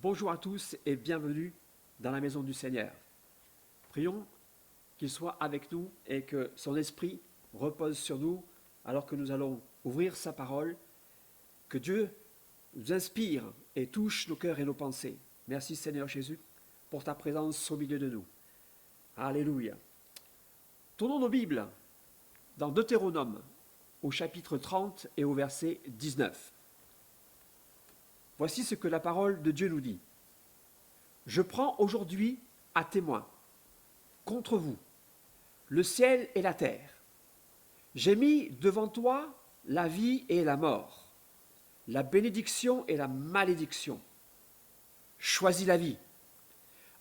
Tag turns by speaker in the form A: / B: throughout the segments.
A: Bonjour à tous et bienvenue dans la maison du Seigneur. Prions qu'il soit avec nous et que son esprit repose sur nous alors que nous allons ouvrir sa parole, que Dieu nous inspire et touche nos cœurs et nos pensées. Merci Seigneur Jésus pour ta présence au milieu de nous. Alléluia. Tournons nos Bibles dans Deutéronome au chapitre 30 et au verset 19. Voici ce que la parole de Dieu nous dit. « Je prends aujourd'hui à témoin contre vous le ciel et la terre. J'ai mis devant toi la vie et la mort, la bénédiction et la malédiction. Choisis la vie,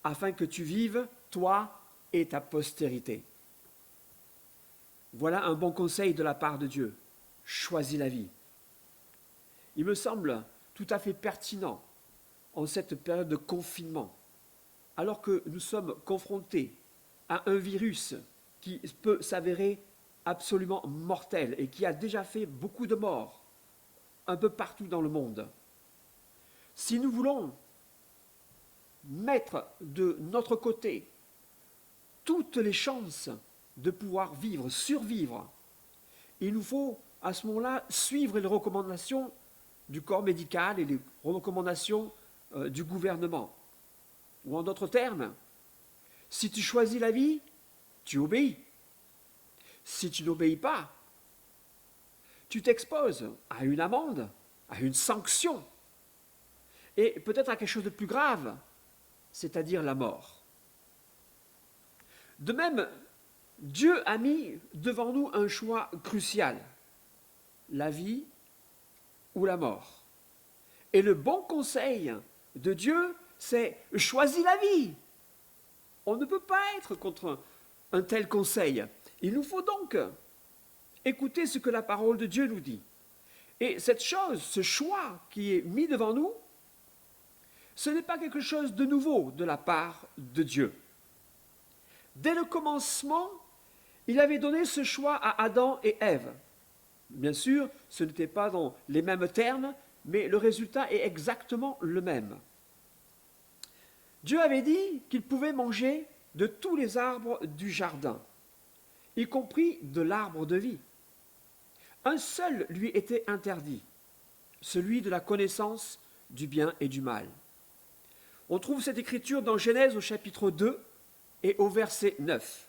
A: afin que tu vives, toi et ta postérité. » Voilà un bon conseil de la part de Dieu. Choisis la vie. Il me semble tout à fait pertinent en cette période de confinement, alors que nous sommes confrontés à un virus qui peut s'avérer absolument mortel et qui a déjà fait beaucoup de morts un peu partout dans le monde. Si nous voulons mettre de notre côté toutes les chances de pouvoir vivre, survivre, il nous faut à ce moment-là suivre les recommandations du corps médical et les recommandations du gouvernement. Ou en d'autres termes, si tu choisis la vie, tu obéis. Si tu n'obéis pas, tu t'exposes à une amende, à une sanction, et peut-être à quelque chose de plus grave, c'est-à-dire la mort. De même, Dieu a mis devant nous un choix crucial, la vie ou la mort. Et le bon conseil de Dieu, c'est choisis la vie. On ne peut pas être contre un tel conseil. Il nous faut donc écouter ce que la parole de Dieu nous dit. Et cette chose, ce choix qui est mis devant nous, ce n'est pas quelque chose de nouveau de la part de Dieu. Dès le commencement, il avait donné ce choix à Adam et Ève. Bien sûr, ce n'était pas dans les mêmes termes, mais le résultat est exactement le même. Dieu avait dit qu'ils pouvaient manger de tous les arbres du jardin, y compris de l'arbre de vie. Un seul lui était interdit, celui de la connaissance du bien et du mal. On trouve cette écriture dans Genèse au chapitre 2 et au verset 9.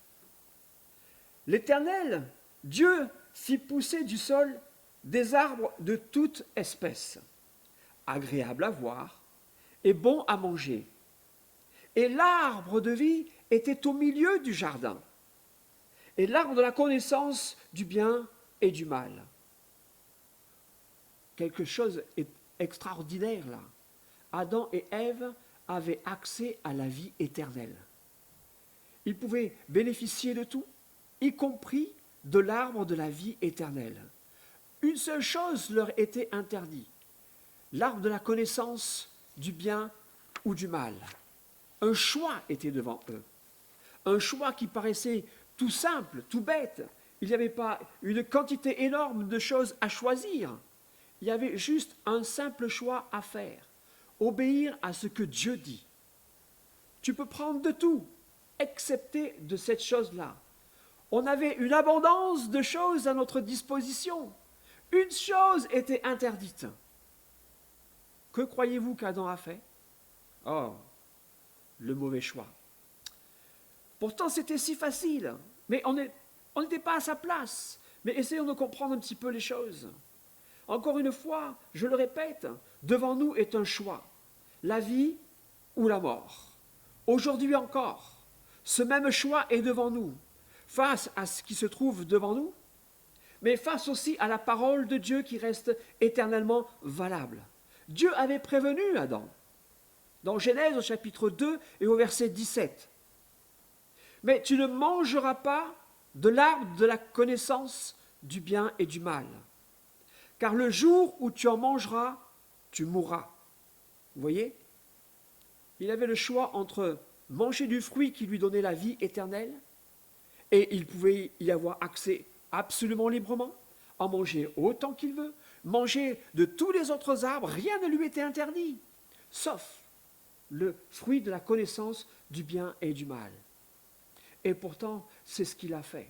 A: L'Éternel, Dieu, fit pousser du sol des arbres de toute espèce, agréables à voir et bons à manger. Et l'arbre de vie était au milieu du jardin, et l'arbre de la connaissance du bien et du mal. Quelque chose est extraordinaire là. Adam et Ève avaient accès à la vie éternelle. Ils pouvaient bénéficier de tout, y compris de l'arbre de la vie éternelle. Une seule chose leur était interdite, l'arbre de la connaissance du bien ou du mal. Un choix était devant eux, un choix qui paraissait tout simple, tout bête. Il n'y avait pas une quantité énorme de choses à choisir. Il y avait juste un simple choix à faire, obéir à ce que Dieu dit. Tu peux prendre de tout, excepté de cette chose-là. On avait une abondance de choses à notre disposition. Une chose était interdite. Que croyez-vous qu'Adam a fait? Oh, le mauvais choix. Pourtant, c'était si facile, mais on n'était pas à sa place. Mais essayons de comprendre un petit peu les choses. Encore une fois, je le répète, devant nous est un choix, la vie ou la mort. Aujourd'hui encore, ce même choix est devant nous, face à ce qui se trouve devant nous, mais face aussi à la parole de Dieu qui reste éternellement valable. Dieu avait prévenu Adam, dans Genèse au chapitre 2 et au verset 17. « Mais tu ne mangeras pas de l'arbre de la connaissance du bien et du mal, car le jour où tu en mangeras, tu mourras. » Vous voyez? Il avait le choix entre manger du fruit qui lui donnait la vie éternelle, et il pouvait y avoir accès absolument librement, en manger autant qu'il veut, manger de tous les autres arbres, rien ne lui était interdit, sauf le fruit de la connaissance du bien et du mal. Et pourtant, c'est ce qu'il a fait.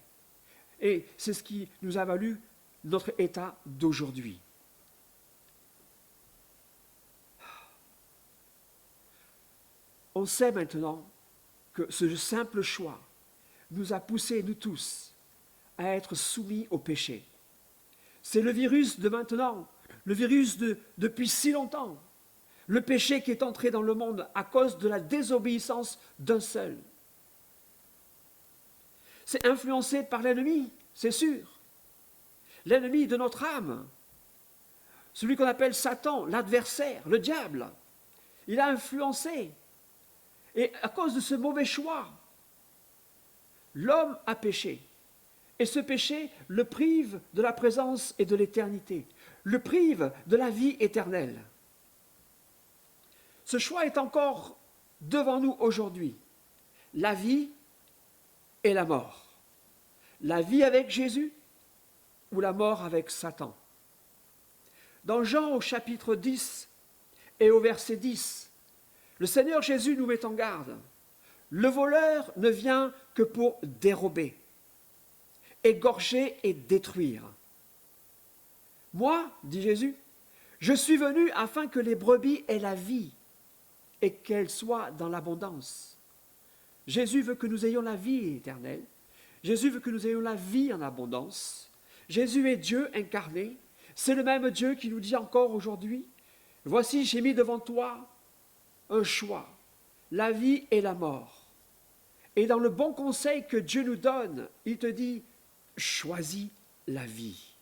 A: Et c'est ce qui nous a valu notre état d'aujourd'hui. On sait maintenant que ce simple choix nous a poussés, nous tous, à être soumis au péché. C'est le virus de maintenant, le virus depuis si longtemps. Le péché qui est entré dans le monde à cause de la désobéissance d'un seul. C'est influencé par l'ennemi, c'est sûr. L'ennemi de notre âme, celui qu'on appelle Satan, l'adversaire, le diable. Il a influencé. Et à cause de ce mauvais choix, l'homme a péché. Et ce péché le prive de la présence et de l'éternité, le prive de la vie éternelle. Ce choix est encore devant nous aujourd'hui. La vie et la mort. La vie avec Jésus ou la mort avec Satan. Dans Jean au chapitre 10 et au verset 10, le Seigneur Jésus nous met en garde. Le voleur ne vient que pour dérober, égorger et détruire. Moi, dit Jésus, je suis venu afin que les brebis aient la vie et qu'elles soient dans l'abondance. Jésus veut que nous ayons la vie éternelle. Jésus veut que nous ayons la vie en abondance. Jésus est Dieu incarné. C'est le même Dieu qui nous dit encore aujourd'hui, « Voici, j'ai mis devant toi un choix, la vie et la mort. » Et dans le bon conseil que Dieu nous donne, il te dit, « Choisis la vie. »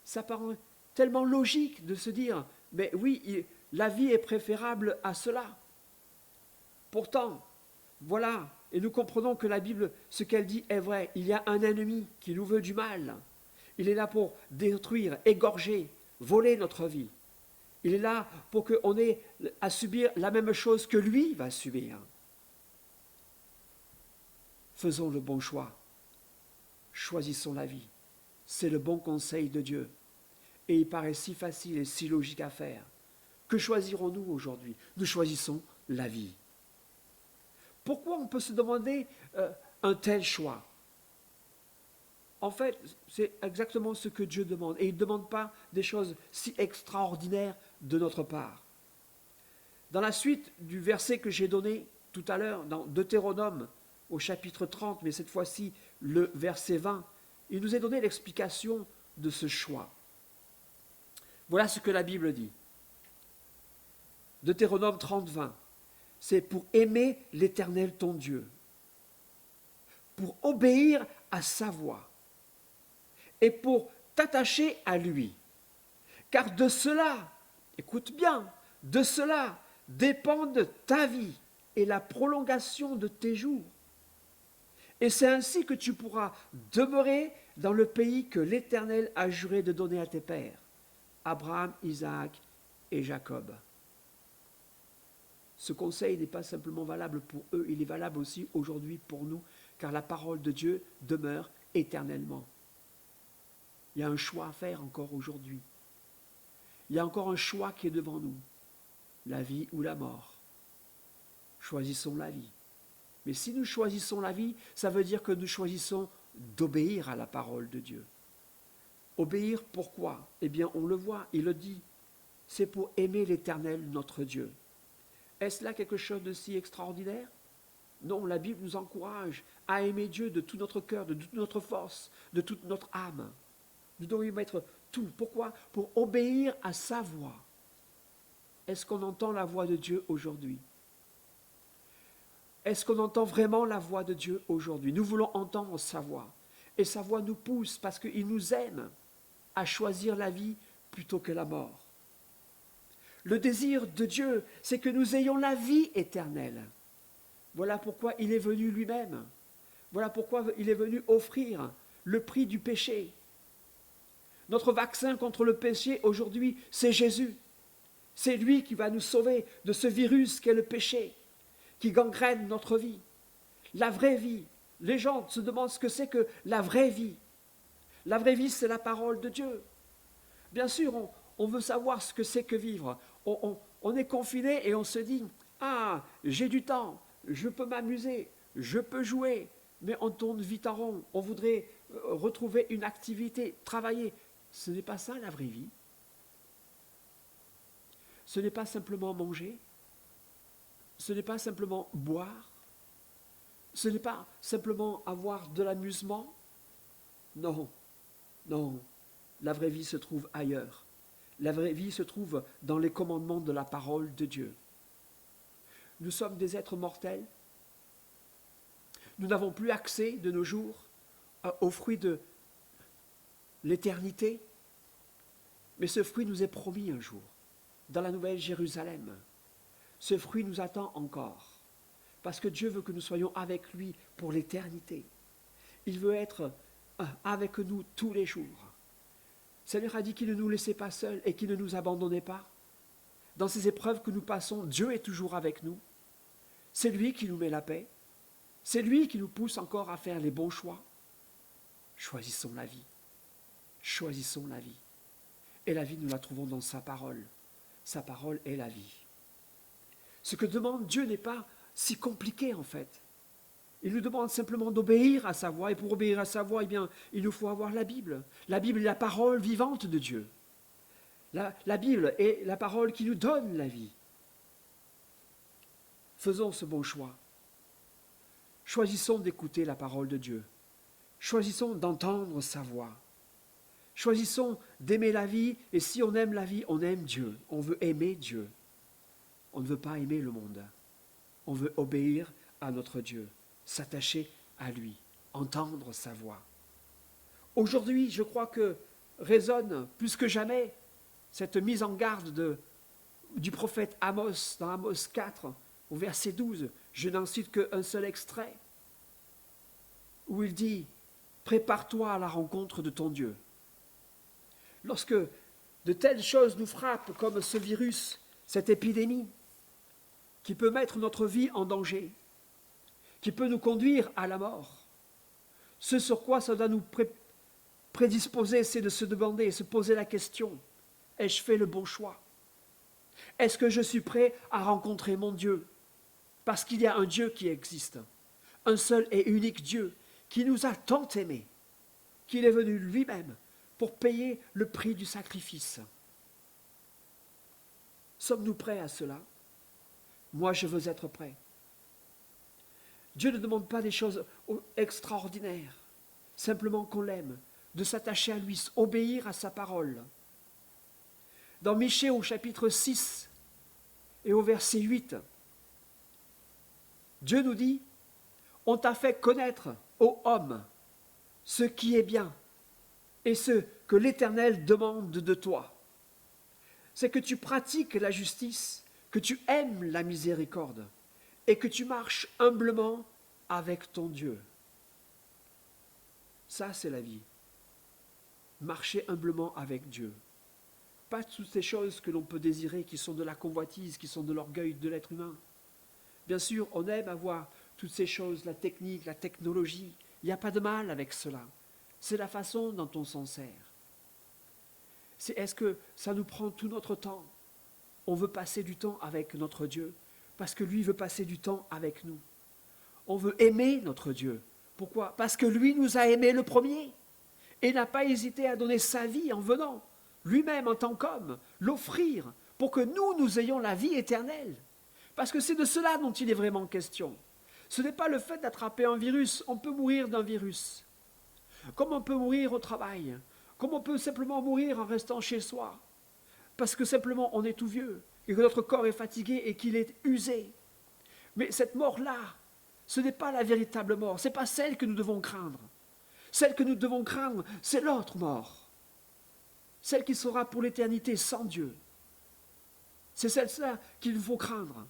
A: Ça paraît tellement logique de se dire, mais oui, la vie est préférable à cela. Pourtant, voilà, et nous comprenons que la Bible, ce qu'elle dit est vrai. Il y a un ennemi qui nous veut du mal. Il est là pour détruire, égorger, voler notre vie. Il est là pour qu'on ait à subir la même chose que lui va subir. Faisons le bon choix. Choisissons la vie. C'est le bon conseil de Dieu. Et il paraît si facile et si logique à faire. Que choisirons-nous aujourd'hui? Nous choisissons la vie. Pourquoi on peut se demander un tel choix? En fait, c'est exactement ce que Dieu demande. Et il ne demande pas des choses si extraordinaires de notre part. Dans la suite du verset que j'ai donné tout à l'heure, dans Deutéronome, au chapitre 30, mais cette fois-ci le verset 20, il nous est donné l'explication de ce choix. Voilà ce que la Bible dit. Deutéronome 30, 20. C'est pour aimer l'Éternel ton Dieu, pour obéir à sa voix et pour t'attacher à lui. Car de cela, écoute bien, de cela dépendent ta vie et la prolongation de tes jours. Et c'est ainsi que tu pourras demeurer dans le pays que l'Éternel a juré de donner à tes pères, Abraham, Isaac et Jacob. Ce conseil n'est pas simplement valable pour eux, il est valable aussi aujourd'hui pour nous, car la parole de Dieu demeure éternellement. Il y a un choix à faire encore aujourd'hui. Il y a encore un choix qui est devant nous, la vie ou la mort. Choisissons la vie. Mais si nous choisissons la vie, ça veut dire que nous choisissons d'obéir à la parole de Dieu. Obéir pourquoi? Eh bien, on le voit, il le dit, c'est pour aimer l'Éternel, notre Dieu. Est-ce là quelque chose de si extraordinaire? Non, la Bible nous encourage à aimer Dieu de tout notre cœur, de toute notre force, de toute notre âme. Nous devons y mettre tout. Pourquoi? Pour obéir à sa voix. Est-ce qu'on entend la voix de Dieu aujourd'hui? Est-ce qu'on entend vraiment la voix de Dieu aujourd'hui? Nous voulons entendre sa voix. Et sa voix nous pousse parce qu'il nous aime à choisir la vie plutôt que la mort. Le désir de Dieu, c'est que nous ayons la vie éternelle. Voilà pourquoi il est venu lui-même. Voilà pourquoi il est venu offrir le prix du péché. Notre vaccin contre le péché aujourd'hui, c'est Jésus. C'est lui qui va nous sauver de ce virus qu'est le péché, qui gangrène notre vie. La vraie vie. Les gens se demandent ce que c'est que la vraie vie. La vraie vie, c'est la parole de Dieu. Bien sûr, on veut savoir ce que c'est que vivre. On est confiné et on se dit, ah, j'ai du temps, je peux m'amuser, je peux jouer, mais on tourne vite en rond. On voudrait retrouver une activité, travailler. Ce n'est pas ça la vraie vie. Ce n'est pas simplement manger. Ce n'est pas simplement boire. Ce n'est pas simplement avoir de l'amusement. Non, non. La vraie vie se trouve ailleurs. La vraie vie se trouve dans les commandements de la parole de Dieu. Nous sommes des êtres mortels. Nous n'avons plus accès de nos jours au fruit de l'éternité. Mais ce fruit nous est promis un jour, dans la Nouvelle Jérusalem. Ce fruit nous attend encore, parce que Dieu veut que nous soyons avec lui pour l'éternité. Il veut être avec nous tous les jours. Le Seigneur a dit qu'il ne nous laissait pas seuls et qu'il ne nous abandonnait pas. Dans ces épreuves que nous passons, Dieu est toujours avec nous. C'est lui qui nous met la paix. C'est lui qui nous pousse encore à faire les bons choix. Choisissons la vie. Choisissons la vie. Et la vie, nous la trouvons dans sa parole. Sa parole est la vie. Ce que demande Dieu n'est pas si compliqué en fait. Il nous demande simplement d'obéir à sa voix. Et pour obéir à sa voix, eh bien, il nous faut avoir la Bible. La Bible est la parole vivante de Dieu. La Bible est la parole qui nous donne la vie. Faisons ce bon choix. Choisissons d'écouter la parole de Dieu. Choisissons d'entendre sa voix. Choisissons d'aimer la vie. Et si on aime la vie, on aime Dieu. On veut aimer Dieu. On ne veut pas aimer le monde. On veut obéir à notre Dieu. S'attacher à lui, entendre sa voix. Aujourd'hui, je crois que résonne plus que jamais cette mise en garde du prophète Amos, dans Amos 4, au verset 12. Je n'en cite qu'un seul extrait, où il dit « Prépare-toi à la rencontre de ton Dieu ». Lorsque de telles choses nous frappent, comme ce virus, cette épidémie, qui peut mettre notre vie en danger, qui peut nous conduire à la mort. Ce sur quoi ça doit nous prédisposer, c'est de se demander, se poser la question, ai-je fait le bon choix? Est-ce que je suis prêt à rencontrer mon Dieu? Parce qu'il y a un Dieu qui existe, un seul et unique Dieu, qui nous a tant aimés, qu'il est venu lui-même pour payer le prix du sacrifice. Sommes-nous prêts à cela? Moi, je veux être prêt. Dieu ne demande pas des choses extraordinaires, simplement qu'on l'aime, de s'attacher à lui, obéir à sa parole. Dans Michée au chapitre 6 et au verset 8, Dieu nous dit, « On t'a fait connaître, ô homme, ce qui est bien et ce que l'Éternel demande de toi. C'est que tu pratiques la justice, que tu aimes la miséricorde, et que tu marches humblement avec ton Dieu. » Ça, c'est la vie. Marcher humblement avec Dieu. Pas toutes ces choses que l'on peut désirer, qui sont de la convoitise, qui sont de l'orgueil de l'être humain. Bien sûr, on aime avoir toutes ces choses, la technique, la technologie. Il n'y a pas de mal avec cela. C'est la façon dont on s'en sert. Est-ce que ça nous prend tout notre temps? On veut passer du temps avec notre Dieu, parce que lui veut passer du temps avec nous. On veut aimer notre Dieu. Pourquoi? Parce que lui nous a aimés le premier, et n'a pas hésité à donner sa vie en venant, lui-même en tant qu'homme, l'offrir, pour que nous ayons la vie éternelle. Parce que c'est de cela dont il est vraiment question. Ce n'est pas le fait d'attraper un virus. On peut mourir d'un virus. Comme on peut mourir au travail. Comme on peut simplement mourir en restant chez soi. Parce que simplement on est tout vieux. Et que notre corps est fatigué et qu'il est usé. Mais cette mort-là, ce n'est pas la véritable mort. Ce n'est pas celle que nous devons craindre. Celle que nous devons craindre, c'est l'autre mort. Celle qui sera pour l'éternité sans Dieu. C'est celle-là qu'il faut craindre.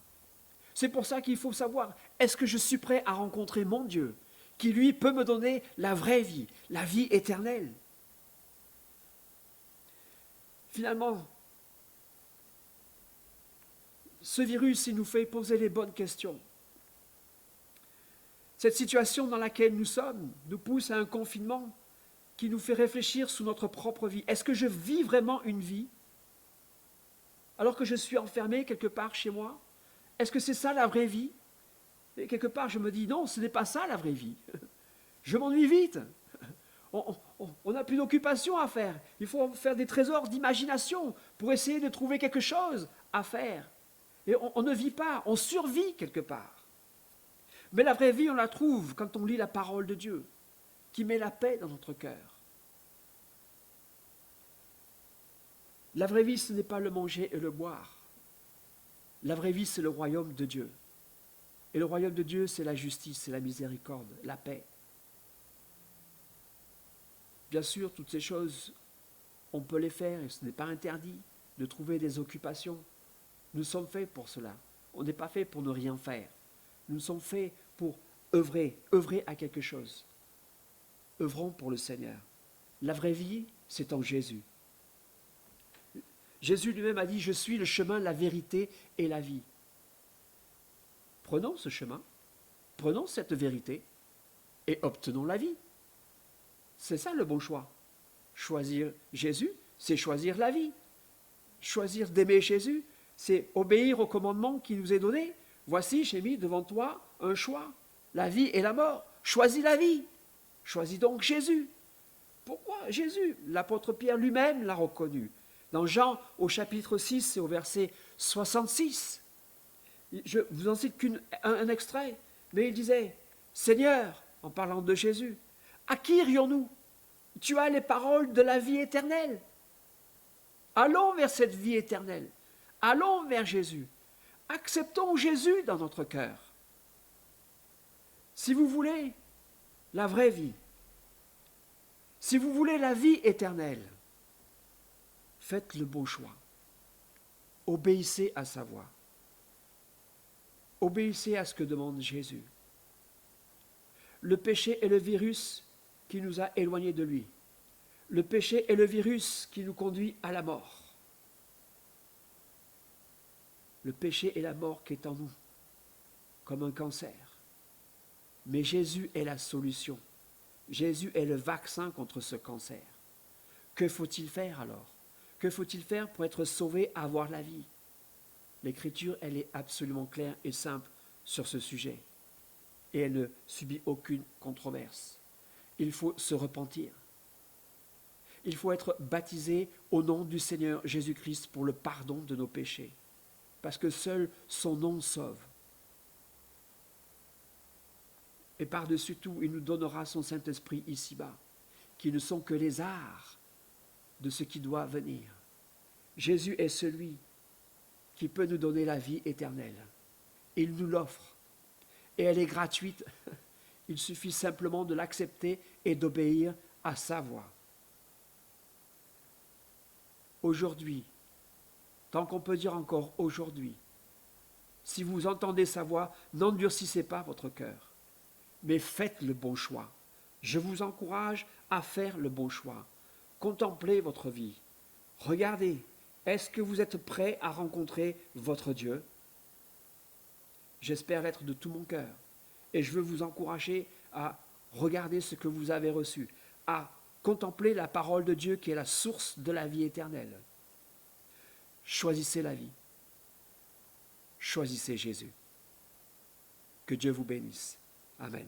A: C'est pour ça qu'il faut savoir, est-ce que je suis prêt à rencontrer mon Dieu, qui lui peut me donner la vraie vie, la vie éternelle? Finalement, ce virus, il nous fait poser les bonnes questions. Cette situation dans laquelle nous sommes nous pousse à un confinement qui nous fait réfléchir sur notre propre vie. Est-ce que je vis vraiment une vie alors que je suis enfermé quelque part chez moi? Est-ce que c'est ça la vraie vie? Et quelque part, je me dis, non, ce n'est pas ça la vraie vie. Je m'ennuie vite. On n'a plus d'occupation à faire. Il faut faire des trésors d'imagination pour essayer de trouver quelque chose à faire. Et on ne vit pas, on survit quelque part. Mais la vraie vie, on la trouve quand on lit la parole de Dieu, qui met la paix dans notre cœur. La vraie vie, ce n'est pas le manger et le boire. La vraie vie, c'est le royaume de Dieu. Et le royaume de Dieu, c'est la justice, c'est la miséricorde, la paix. Bien sûr, toutes ces choses, on peut les faire et ce n'est pas interdit de trouver des occupations. Nous sommes faits pour cela. On n'est pas fait pour ne rien faire. Nous sommes faits pour œuvrer à quelque chose. Œuvrons pour le Seigneur. La vraie vie, c'est en Jésus. Jésus lui-même a dit, je suis le chemin, la vérité et la vie. Prenons ce chemin, prenons cette vérité et obtenons la vie. C'est ça le bon choix. Choisir Jésus, c'est choisir la vie. Choisir d'aimer Jésus, c'est obéir au commandement qui nous est donné. Voici, j'ai mis devant toi un choix, la vie et la mort. Choisis la vie. Choisis donc Jésus. Pourquoi Jésus? L'apôtre Pierre lui-même l'a reconnu. Dans Jean, au chapitre 6 et au verset 66, je vous en cite qu'un extrait, mais il disait, Seigneur, en parlant de Jésus, à qui irions-nous? Tu as les paroles de la vie éternelle. Allons vers cette vie éternelle. Allons vers Jésus. Acceptons Jésus dans notre cœur. Si vous voulez la vraie vie, si vous voulez la vie éternelle, faites le bon choix. Obéissez à sa voix. Obéissez à ce que demande Jésus. Le péché est le virus qui nous a éloignés de lui. Le péché est le virus qui nous conduit à la mort. Le péché est la mort qui est en nous, comme un cancer. Mais Jésus est la solution. Jésus est le vaccin contre ce cancer. Que faut-il faire alors? Que faut-il faire pour être sauvé, avoir la vie? L'Écriture, elle est absolument claire et simple sur ce sujet. Et elle ne subit aucune controverse. Il faut se repentir. Il faut être baptisé au nom du Seigneur Jésus-Christ pour le pardon de nos péchés. Parce que seul son nom sauve. Et par-dessus tout, il nous donnera son Saint-Esprit ici-bas, qui ne sont que les arts de ce qui doit venir. Jésus est celui qui peut nous donner la vie éternelle. Il nous l'offre. Et elle est gratuite. Il suffit simplement de l'accepter et d'obéir à sa voix. Aujourd'hui, tant qu'on peut dire encore aujourd'hui, si vous entendez sa voix, n'endurcissez pas votre cœur, mais faites le bon choix. Je vous encourage à faire le bon choix. Contemplez votre vie. Regardez, est-ce que vous êtes prêt à rencontrer votre Dieu? J'espère l'être de tout mon cœur. Et je veux vous encourager à regarder ce que vous avez reçu, à contempler la parole de Dieu qui est la source de la vie éternelle. Choisissez la vie. Choisissez Jésus. Que Dieu vous bénisse. Amen.